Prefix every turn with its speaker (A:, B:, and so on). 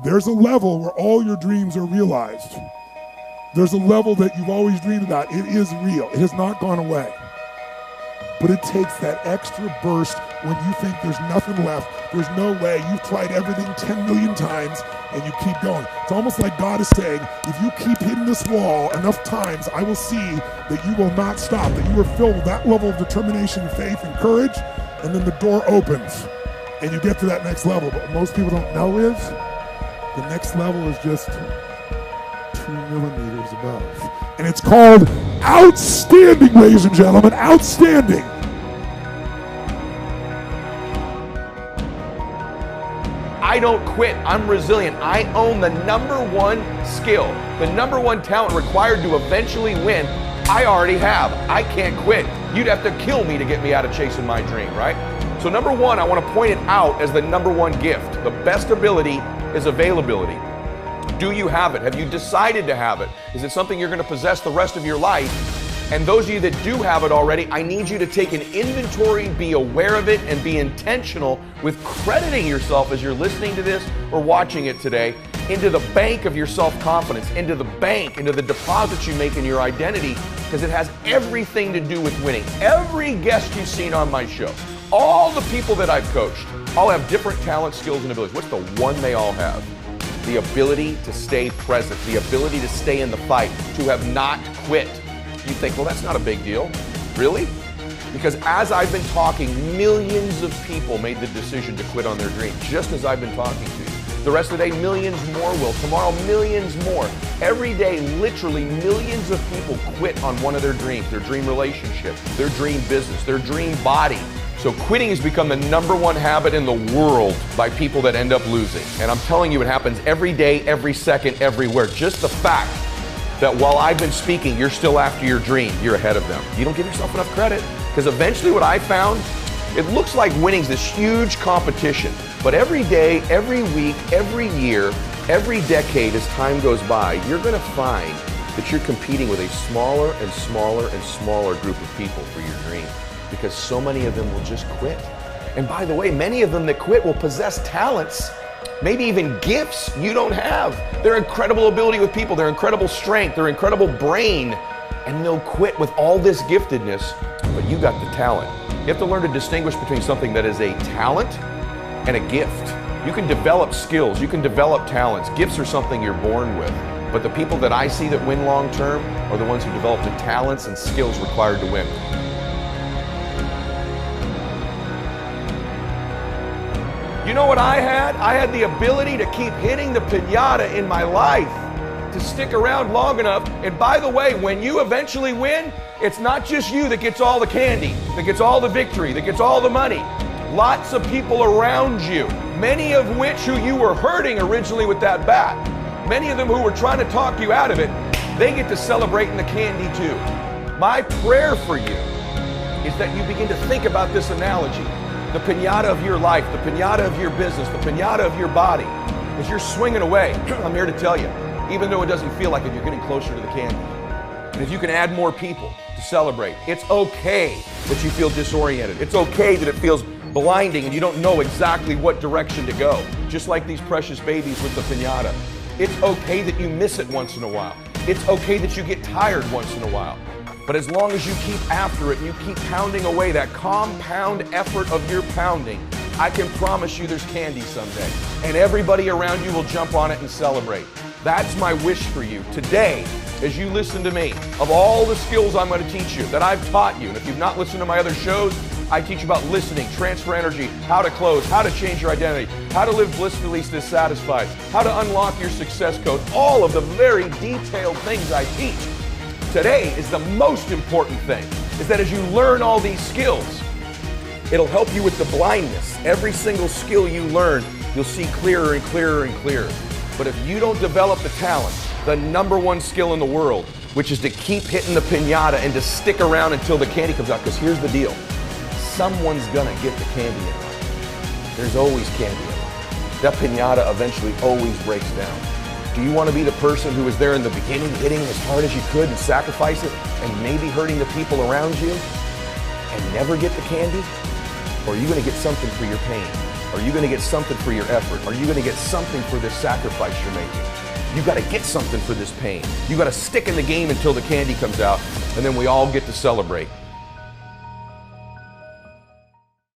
A: There's a level where all your dreams are realized. There's a level that you've always dreamed about. It is real. It has not gone away. But it takes that extra burst when you think there's nothing left. There's no way. You've tried everything 10 million times and you keep going. It's almost like God is saying, if you keep hitting this wall enough times, I will see that you will not stop, that you are filled with that level of determination, faith, and courage, and then the door opens and you get to that next level. But what most people don't know is the next level is just 2 millimeters above. And it's called outstanding, ladies and gentlemen, outstanding.
B: I don't quit. I'm resilient. I own the #1 skill, the #1 talent required to eventually win. I already have. I can't quit. You'd have to kill me to get me out of chasing my dream, right? So #1, I want to point it out as the #1 gift. The best ability is availability. Do you have it? Have you decided to have it? Is it something you're going to possess the rest of your life? And those of you that do have it already, I need you to take an inventory, be aware of it, and be intentional with crediting yourself as you're listening to this or watching it today into the bank of your self-confidence, into the bank, into the deposits you make in your identity, because it has everything to do with winning. Every guest you've seen on my show, all the people that I've coached, all have different talents, skills, and abilities. What's the one they all have? The ability to stay present, the ability to stay in the fight, to have not quit. You think, well, that's not a big deal. Really? Because as I've been talking, millions of people made the decision to quit on their dream, just as I've been talking to you. The rest of the day, millions more will. Tomorrow, millions more. Every day, literally millions of people quit on one of their dreams, their dream relationship, their dream business, their dream body. So quitting has become the #1 habit in the world by people that end up losing. And I'm telling you, it happens every day, every second, everywhere. Just the fact that while I've been speaking, you're still after your dream, you're ahead of them. You don't give yourself enough credit. Because eventually what I found, it looks like winning's this huge competition. But every day, every week, every year, every decade as time goes by, you're going to find that you're competing with a smaller and smaller and smaller group of people for your dream. Because so many of them will just quit. And by the way, many of them that quit will possess talents, maybe even gifts you don't have. Their incredible ability with people, their incredible strength, their incredible brain, and they'll quit with all this giftedness, but you got the talent. You have to learn to distinguish between something that is a talent and a gift. You can develop skills, you can develop talents. Gifts are something you're born with. But the people that I see that win long term are the ones who develop the talents and skills required to win. You know what I had? I had the ability to keep hitting the piñata in my life, to stick around long enough. And by the way, when you eventually win, it's not just you that gets all the candy, that gets all the victory, that gets all the money. Lots of people around you, many of which who you were hurting originally with that bat, many of them who were trying to talk you out of it, they get to celebrate in the candy too. My prayer for you is that you begin to think about this analogy. The piñata of your life, the piñata of your business, the piñata of your body. As you're swinging away, I'm here to tell you, even though it doesn't feel like it, you're getting closer to the candy. And if you can add more people to celebrate, it's okay that you feel disoriented. It's okay that it feels blinding and you don't know exactly what direction to go. Just like these precious babies with the piñata. It's okay that you miss it once in a while. It's okay that you get tired once in a while. But as long as you keep after it and you keep pounding away that compound effort of your pounding, I can promise you there's candy someday. And everybody around you will jump on it and celebrate. That's my wish for you today as you listen to me. Of all the skills I'm going to teach you, that I've taught you, and if you've not listened to my other shows, I teach you about listening, transfer energy, how to close, how to change your identity, how to live blissfully dissatisfied, how to unlock your success code, all of the very detailed things I teach. Today is the most important thing, is that as you learn all these skills, it'll help you with the blindness. Every single skill you learn, you'll see clearer and clearer and clearer. But if you don't develop the talent, the #1 skill in the world, which is to keep hitting the piñata and to stick around until the candy comes out, because here's the deal. Someone's gonna get the candy in life. There's always candy in life. That piñata eventually always breaks down. Do you want to be the person who was there in the beginning, hitting as hard as you could and sacrifice it, and maybe hurting the people around you, and never get the candy? Or are you going to get something for your pain? Are you going to get something for your effort? Are you going to get something for this sacrifice you're making? You got to get something for this pain. You got to stick in the game until the candy comes out, and then we all get to celebrate.